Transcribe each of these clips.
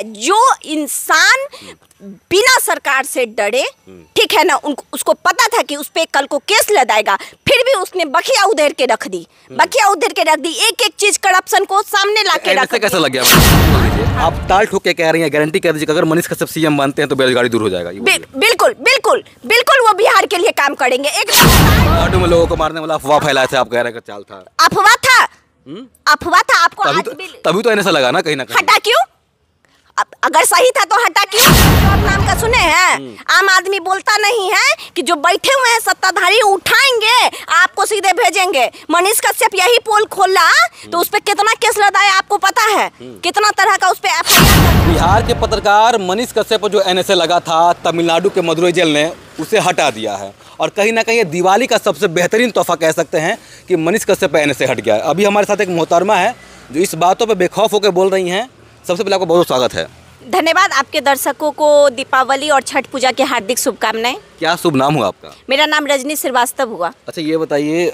जो इंसान बिना सरकार से डरे, ठीक है ना, उनको उसको पता था कि उस पे कल को केस लगाएगा, फिर भी उसने बखिया उधेर के रख दी, बखिया उधेर के रख दी, एक एक चीज करप्शन को सामने ला के रख दी। कैसा लग गया? आप ताल ठोक के कह रही हैं, गारंटी कर दीजिए अगर मनीष कश्यप सीएम बनते हैं तो बेरोजगारी दूर हो जाएगा। बिल्कुल बिल्कुल बिल्कुल वो बिहार के लिए काम करेंगे। एक तमिलनाडु में लोगों को मारने वाला अफवाह फैलाए थे, आप कह रहे हैं चाल था, अफवाह था, अफवाह था। आपको तभी तो ऐसा लगा ना कहीं ना कहीं। हटा क्यों? अगर सही था तो हटा क्यों? आप नाम का सुने हैं? आम आदमी बोलता नहीं है कि जो बैठे हुए हैं सत्ताधारी उठाएंगे, आपको सीधे भेजेंगे। मनीष कश्यप यही पोल खोला तो उस पे कितना केस लगाया आपको पता है? कितना तरह का उस पे एफआईआर। बिहार के पत्रकार मनीष कश्यप जो एनएसए लगा था तमिलनाडु के मदुरई जेल ने उसे हटा दिया है, और कहीं ना कहीं दिवाली का सबसे बेहतरीन तोहफा कह सकते हैं कि मनीष कश्यप एनएसए हट गया है। अभी हमारे साथ एक मोहतरमा है जो इस बातों पर बेखौफ होकर बोल रही हैं। सबसे पहले आपको बहुत स्वागत है। धन्यवाद। आपके दर्शकों को दीपावली और छठ पूजा की हार्दिक शुभकामनाएं। क्या शुभ नाम हुआ आपका? मेरा नाम रजनी श्रीवास्तव हुआ। अच्छा ये बताइए,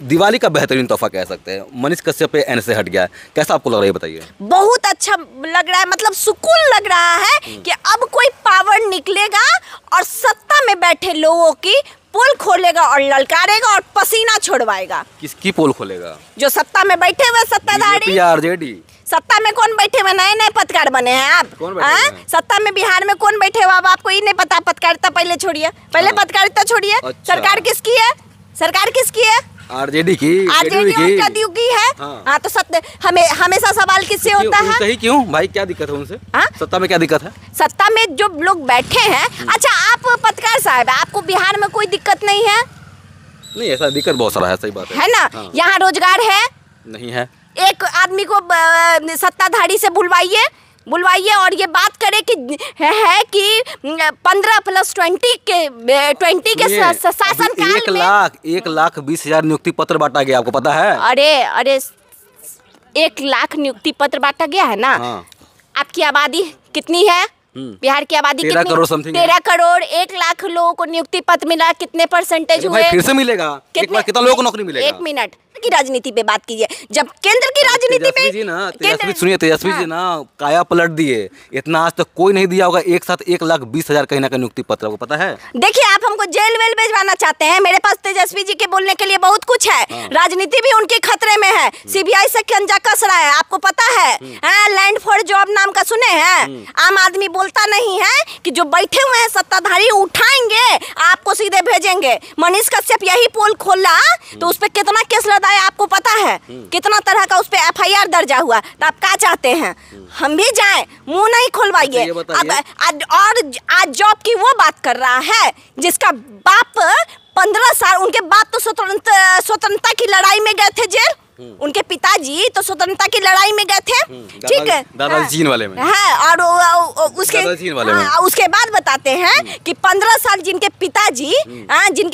दिवाली का बेहतरीन तोहफा कह सकते हैं, मनीष कश्यप पे एनएसए हट गया है, कैसा आपको लग रहा है बताइए? बहुत अच्छा लग रहा है, मतलब सुकून लग रहा है कि अब कोई पावर निकलेगा और सत्ता में बैठे लोगों की पोल खोलेगा और ललकारेगा और पसीना छोड़वाएगा। किसकी पोल खोलेगा? जो सत्ता में बैठे हुए सत्ताधारी। आरजेडी सत्ता में कौन बैठे हुए? नए नए पत्रकार बने हैं आप। कौन बैठे हैं? सत्ता में बिहार में कौन बैठे हुए? अब आपको ये नहीं पता? पत्रकारिता पहले छोड़िए, पहले पत्रकारिता छोड़िए। अच्छा। सरकार किसकी है? सरकार किसकी है? आरजेडी की। आरजेडी की है। हाँ तो हमेशा सवाल किससे होता है? सही क्यों भाई, क्या दिक्कत है उनसे? सत्ता में क्या दिक्कत है? सत्ता में जो लोग बैठे हैं। अच्छा आप पत्रकार साहब, आपको बिहार में कोई दिक्कत नहीं है? नहीं, ऐसा दिक्कत बहुत सारा है, सही बात है ना। यहाँ रोजगार है? नहीं है। एक आदमी को सत्ताधारी से बुलवाइए और ये बात करे कि 15+20 के शासन काल में 1,20,000 नियुक्ति पत्र बांटा गया, आपको पता है? अरे 1 लाख नियुक्ति पत्र बांटा गया है ना। आपकी आबादी कितनी है? बिहार की आबादी 13 करोड़ समथिंग। 13 करोड़। 1 लाख लोगों को नियुक्ति पत्र मिला, कितने परसेंटेज हुए? फिर से मिलेगा? कितना लोगों को नौकरी मिलेगा? 1 मिनट की राजनीति पे बात कीजिए। जब केंद्र की राजनीति में तेजस्वी जी ना काया पलट दिए, इतना आज तक कोई नहीं दिया होगा एक साथ 1,20,000 कहीं ना कहीं नियुक्ति पत्र, आपको पता है? देखिए आप हमको जेल वेल भेजवाना चाहते हैं, मेरे पास तेजस्वी जी के बोलने के लिए बहुत कुछ है। राजनीति भी उनके खतरे में है। सीबीआई से खंजा कस रहा है, आपको पता है? लैंड फॉर जॉब नाम का सुने हैं? आम आदमी बोलता नहीं है कि जो बैठे हुए हैं सत्ताधारी उठाएंगे, आपको सीधे भेजेंगे। मनीष कश्यप यही पोल खोला तो उस पे कितना केस लगाया आपको पता है? कितना तरह का उस पे एफआईआर दर्ज हुआ। तो आप क्या चाहते हैं? हम भी जाएं? मुंह नहीं खुलवाइए। और आज जॉब की वो बात कर रहा है जिसका बाप 15 साल, उनके बाप तो स्वतंत्रता की लड़ाई में गए थे जेल। उनके पिताजी तो स्वतंत्रता की लड़ाई में गए थे, ठीक है, दादाजी चीन वाले में। हाँ, और उसके बाद बताते हैं कि 15 साल जिनके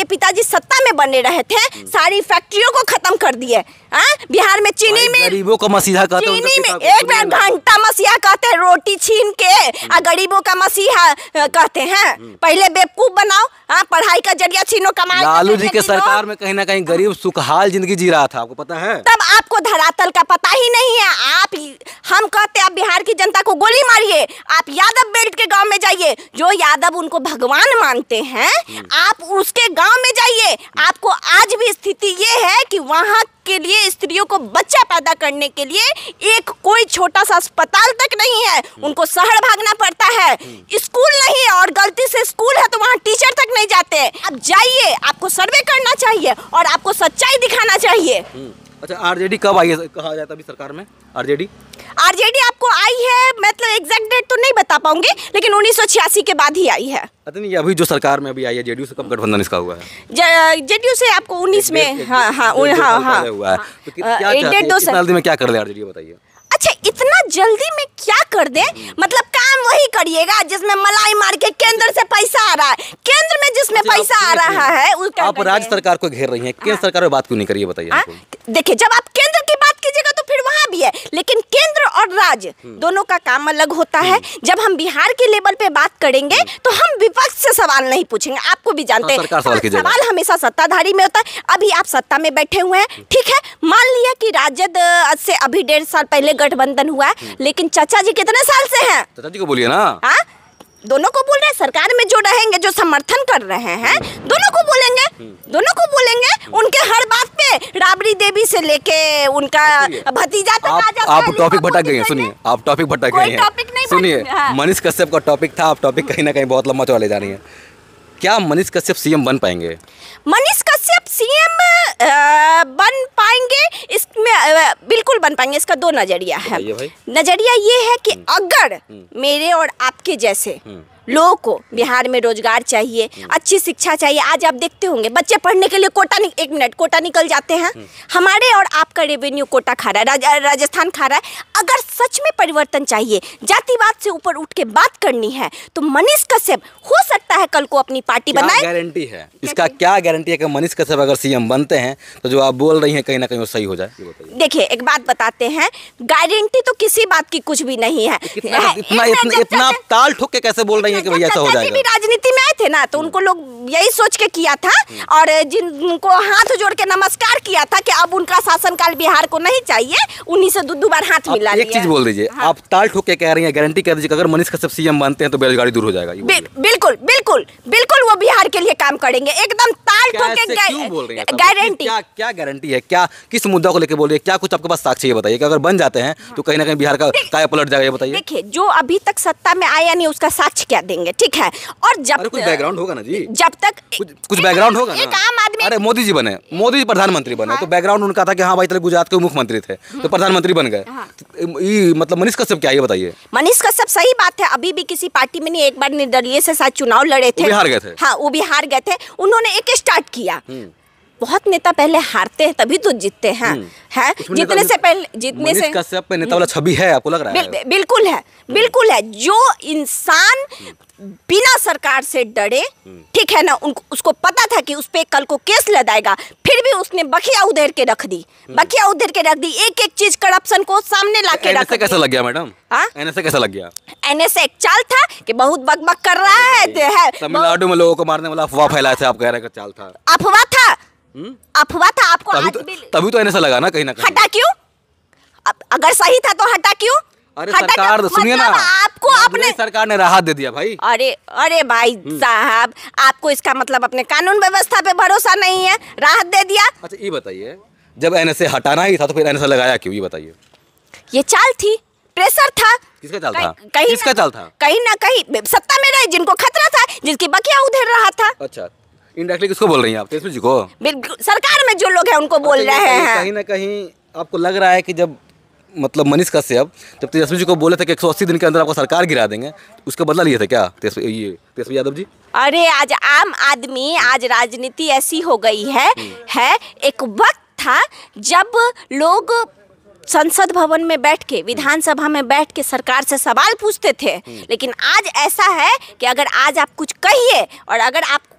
पिताजी सत्ता में बने रहे थे, सारी फैक्ट्रियों को खत्म कर दिए। बिहार में चीनी में गरीबों का मसीहा कहते हैं, चीनी में एक मिनट, घंटा मसीहा कहते हैं, रोटी छीन के गरीबों का मसीहा कहते हैं। पहले बेवकूफ बनाओ, पढ़ाई का जरिया छीनो, कमाई। लालू जी के सरकार में कहीं ना कहीं गरीब सुखहाल जिंदगी जी रहा था, आपको पता है? तब आपको धरातल का पता ही नहीं है। हम कहते हैं आप बिहार की जनता को गोली मारिए, आप यादव बेल्ट के गांव में जाइए, जो यादव उनको भगवान मानते हैं, आप उसके गांव में जाइए। आपको आज भी स्थिति ये है कि वहां के लिए स्त्रियों को बच्चा पैदा करने के लिए एक कोई छोटा सा अस्पताल तक नहीं है, उनको शहर भागना पड़ता है। स्कूल नहीं है, और गलती से स्कूल है तो वहाँ टीचर तक नहीं जाते। आप जाइए, आपको सर्वे करना चाहिए और आपको सच्चाई दिखाना चाहिए। अच्छा आरजेडी कब आई है कहा जाता है अभी सरकार में? आरजेडी आपको आई है, मतलब एग्जैक्ट डेट तो नहीं बता पाऊंगी, लेकिन 1986 के बाद ही आई है। नहीं, अभी जो सरकार में अभी आई है, जेडीयू से कब गठबंधन इसका हुआ है? जेडीयू से आपको 19 में हुआ है। तो कितना जल्दी में क्या कर ले आरजेडी, बताइए? अच्छा इतना जल्दी में क्या कर दे? मतलब काम वही करिएगा जिसमें मलाई मार के केंद्र से पैसा आ रहा है। केंद्र में जिसमें पैसा आ रहा है आप राज्य सरकार को घेर रही हैं, केंद्र सरकार में बात क्यों नहीं करिए, बताइए? देखिए जब आप केंद्र की बात कीजिएगा तो फिर वहाँ भी है, लेकिन केंद्र और राज्य दोनों का काम अलग होता है। जब हम बिहार के लेवल पे बात करेंगे तो हम विपक्ष से सवाल नहीं पूछेंगे, आपको भी जानते हैं सवाल हमेशा सत्ताधारी में होता है। अभी आप सत्ता में बैठे हुए हैं, ठीक है, मान लिया कि राजद से अभी 1.5 साल पहले गठबंधन हुआ है, लेकिन चाचा जी कितने साल से हैं? चाचा जी को बोलिए ना। हाँ, दोनों को बोल रहे हैं, सरकार में जो रहेंगे, जो समर्थन कर रहे हैं, दोनों को बोलेंगे, दोनों को बोलेंगे। उनके हर बात पे राबड़ी देवी से लेके उनका भतीजा तक आ जाता है। आप टॉपिक भटक गए हैं, सुनिए, आप टॉपिक भटक गए हैं। सुनिए, मनीष कश्यप का टॉपिक था, आप टॉपिक कहीं ना कहीं बहुत लंबा चौड़ा ले जा रही है। क्या मनीष कश्यप सीएम बन पाएंगे? मनीष कश्यप सीएम बन पाएंगे, इसमें बिल्कुल बन पाएंगे। इसका 2 नजरिया है। नजरिया ये है कि अगर मेरे और आपके जैसे लोगों को बिहार में रोजगार चाहिए, अच्छी शिक्षा चाहिए। आज आप देखते होंगे बच्चे पढ़ने के लिए कोटा निकल जाते हैं। हमारे और आपका रेवेन्यू कोटा खा रहा है, राजस्थान खा रहा है। अगर सच में परिवर्तन चाहिए, जातिवाद से ऊपर उठ के बात करनी है, तो मनीष कश्यप हो सकता है कल को अपनी पार्टी बनाए। गारंटी है इसका? क्या गारंटी है कि मनीष कश्यप अगर सीएम बनते हैं तो जो आप बोल रही हैं कहीं ना कहीं वो सही हो जाए? देखिए, एक बात बताते हैं, गारंटी तो किसी बात की कुछ भी नहीं है। इतना ताल ठोक के कैसे बोल रही है कि भैया ऐसा हो जाएगा? भी राजनीति में आए थे ना, तो उनको लोग यही सोच के किया था, और जिनको हाथ जोड़ के नमस्कार किया था कि अब उनका शासनकाल बिहार को नहीं चाहिए, उन्हीं से दो बार हाथ मिला लिया। एक चीज बोल दीजिए, आप ताल ठोक के कह रही हैं, गारंटी कह दीजिए अगर मनीष कश्यप सीएम बनते हैं तो बेरोजगारी दूर हो जाएगा? बिल्कुल बिल्कुल बिल्कुल, वो बिहार के लिए काम करेंगे, एकदम ताल ठोक के। क्यों बोल रही हैं? गारंटी क्या गारंटी है? क्या किस मुद्दा को लेकर बोल रही है? क्या कुछ आपके पास साक्ष्य है? बताइए कि अगर बन जाते हैं तो कहीं ना कहीं बिहार का काया पलट जाएगा, ये बताइए। देखिए, जो अभी तक सत्ता में आया नहीं उसका साक्ष्य क्या देंगे, ठीक है? और जब कुछ बैकग्राउंड होगा ना जी, जब तक कुछ बैकग्राउंड होगा ना। एक आम आदमी, अरे मोदी जी बने, मोदी जी प्रधानमंत्री बने, तो बैकग्राउंड उनका था कि हाँ भाई चलो गुजरात के मुख्यमंत्री थे तो प्रधानमंत्री बन गए। मतलब मनीष कश्यप क्या, ये बताइए। मनीष कश्यप सही बात है, अभी भी किसी पार्टी में नहीं, एक बार निर्दलीय से साथ चुनाव लड़े थे, बिहार गए थे। हाँ, वो बिहार गए थे। उन्होंने एक स्टार्ट किया। बहुत नेता पहले हारते हैं तभी तो जीतते हैं, है? जीतने से कश्यप पे नेता वाला छवि है, आपको लग रहा है? बिल्कुल है, बिल्कुल है। जो इंसान बिना सरकार से डरे, ठीक है ना, उसको पता था कि उस पे कल को केस लगाएगा, फिर भी उसने बखिया उधेर के रख दी, एक चीज करप्शन को सामने ला के रख दी। कैसा लग गया मैडम? एनएसए कैसा लग गया? एनएसए एक चाल था कि बहुत बकबक कर रहा है। तमिलनाडु में लोगों को मारने वाला अफवाह फैलाया था, आप कह रहे हैं कि चाल था? अफवाह था, अफवाह था। आपको तभी तो एनएसए लगा ना कहीं ना कहीं। हटा क्यों? अगर सही था तो हटा क्यों? अरे सरकार, सुनिए ना, आपको अपने सरकार ने राहत दे दिया भाई। अरे भाई साहब, आपको इसका मतलब अपने कानून व्यवस्था पे भरोसा नहीं है, राहत दे दिया। अच्छा ये बताइए, जब एनएसए हटाना ही था तो फिर एनएसए लगाया क्यों, ये बताइए। ये चाल थी, प्रेशर था। किसका चाल था? किसका चाल था? कहीं ना कहीं सत्ता में रहे जिनको खतरा था, जिसकी बकिया उधेर रहा था। अच्छा, इनडायरेक्टली किसको बोल रही हैं आप? तेजस्वी जी को? बिल्कुल, सरकार में जो लोग हैं उनको बोल रहे हैं। कहीं ना कहीं आपको लग रहा है कि जब मतलब मनीष कश्यप जब तेजस्वी जी को बोले थे कि 180 दिन के अंदर आपको सरकार गिरा देंगे, उसका बदला लिए थे क्या तेजस्वी यादव जी? अरे आज आम आदमी, आज राजनीति ऐसी हो गई है। एक वक्त था जब लोग संसद भवन में बैठ के, विधानसभा में बैठ के सरकार से सवाल पूछते थे, लेकिन आज ऐसा है कि अगर आज आप कुछ कहिए और अगर आपको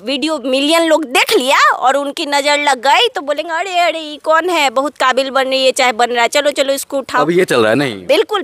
वीडियो मिलियन लोग देख लिया और उनकी नज़र लग गई तो बोलेंगे अरे ये कौन है, बहुत काबिल बन रही है, चाहे बन रहा है, चलो इसको उठाओ। अभी ये चल रहा है नहीं? बिल्कुल।